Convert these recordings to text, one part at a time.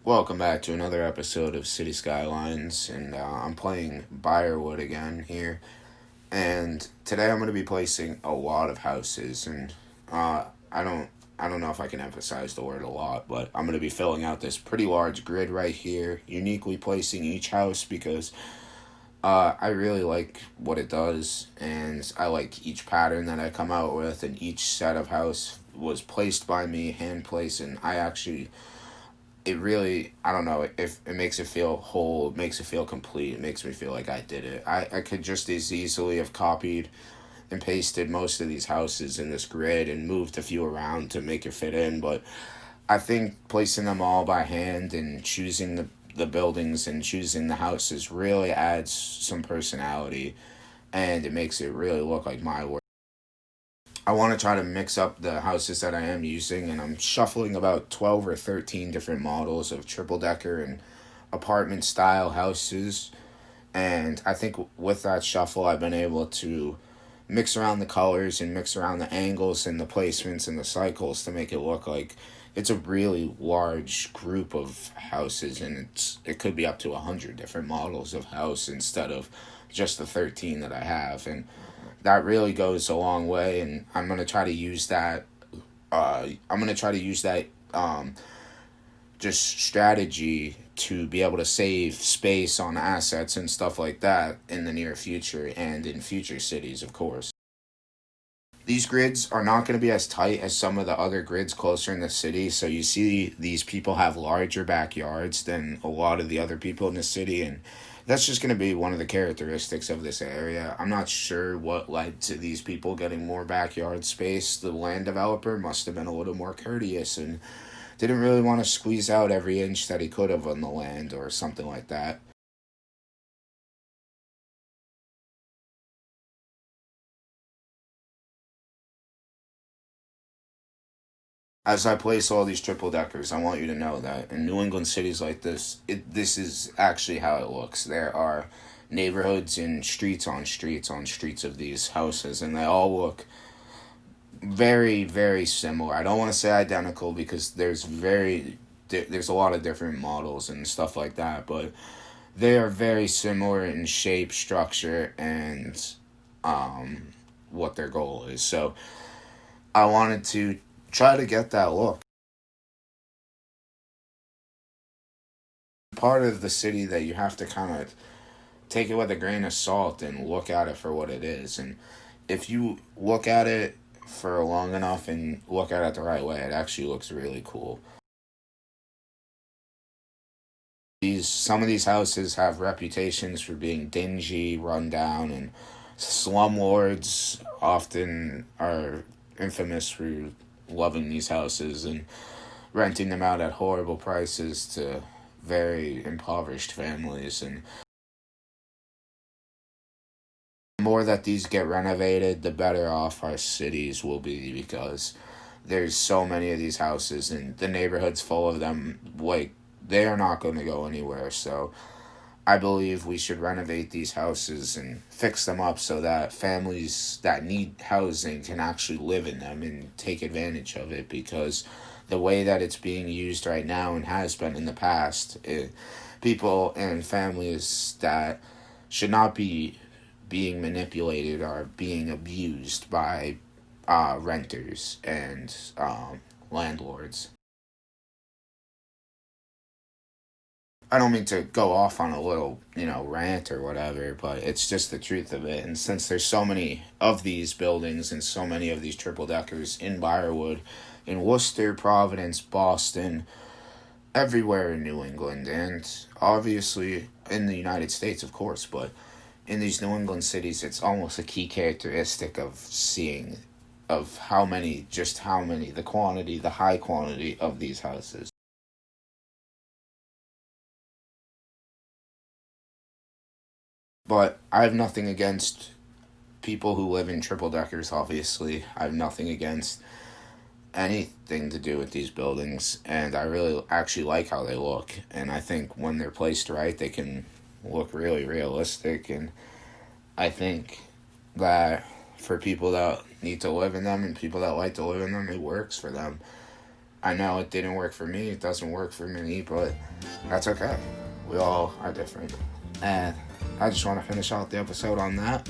Welcome back to another episode of City Skylines, and I'm playing Byerwood again here. And today I'm going to be placing a lot of houses, and uh, I don't I don't know if I can emphasize the word a lot, but I'm going to be filling out this pretty large grid right here, uniquely placing each house because I really like what it does, and I like each pattern that I come out with, and each set of house was placed by me, hand placed, and it really, I don't know, if it makes it feel whole, it makes it feel complete, it makes me feel like I did it. I could just as easily have copied and pasted most of these houses in this grid and moved a few around to make it fit in, but I think placing them all by hand and choosing the buildings and choosing the houses really adds some personality, and it makes it really look like my work. I want to try to mix up the houses that I am using, and I'm shuffling about 12 or 13 different models of triple decker and apartment style houses. And I think with that shuffle, I've been able to mix around the colors and mix around the angles and the placements and the cycles to make it look like it's a really large group of houses, and it could be up to 100 different models of house instead of just the 13 that I have. And that really goes a long way, and I'm gonna try to use that. I'm gonna try to use that just strategy to be able to save space on assets and stuff like that in the near future and in future cities, of course. These grids are not going to be as tight as some of the other grids closer in the city, so you see these people have larger backyards than a lot of the other people in the city, and that's just going to be one of the characteristics of this area. I'm not sure what led to these people getting more backyard space. The land developer must have been a little more courteous and didn't really want to squeeze out every inch that he could have on the land or something like that. As I place all these triple deckers, I want you to know that in New England cities like this is actually how it looks. There are neighborhoods and streets on streets on streets of these houses, and they all look very, very similar. I don't want to say identical because there's a lot of different models and stuff like that, but they are very similar in shape, structure, and um, what their goal is. So I wanted to try to get that look. Part of the city that you have to kind of take it with a grain of salt and look at it for what it is. And if you look at it for long enough and look at it the right way, it actually looks really cool. These Some of these houses have reputations for being dingy, run down, and slumlords often are infamous for loving these houses and renting them out at horrible prices to very impoverished families. And the more that these get renovated, the better off our cities will be because there's so many of these houses and the neighborhood's full of them. Like, they are not going to go anywhere. So I believe we should renovate these houses and fix them up so that families that need housing can actually live in them and take advantage of it, because the way that it's being used right now and has been in the past, people and families that should not be being manipulated are being abused by renters and landlords. I don't mean to go off on a little, rant or whatever, but it's just the truth of it. And since there's so many of these buildings and so many of these triple deckers in Byerwood, in Worcester, Providence, Boston, everywhere in New England, and obviously in the United States, of course, but in these New England cities, it's almost a key characteristic of seeing of how many, the quantity, the high quantity of these houses. But I have nothing against people who live in triple deckers, obviously. I have nothing against anything to do with these buildings, and I really actually like how they look. And I think when they're placed right, they can look really realistic. And I think that for people that need to live in them and people that like to live in them, it works for them. I know it didn't work for me. It doesn't work for me, but that's okay. We all are different. And I just want to finish out the episode on that.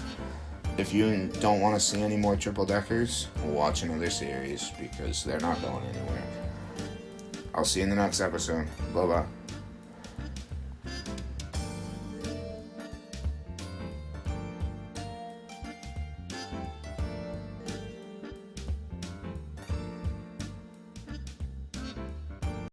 If you don't want to see any more triple deckers, watch another series because they're not going anywhere. I'll see you in the next episode. Bye-bye.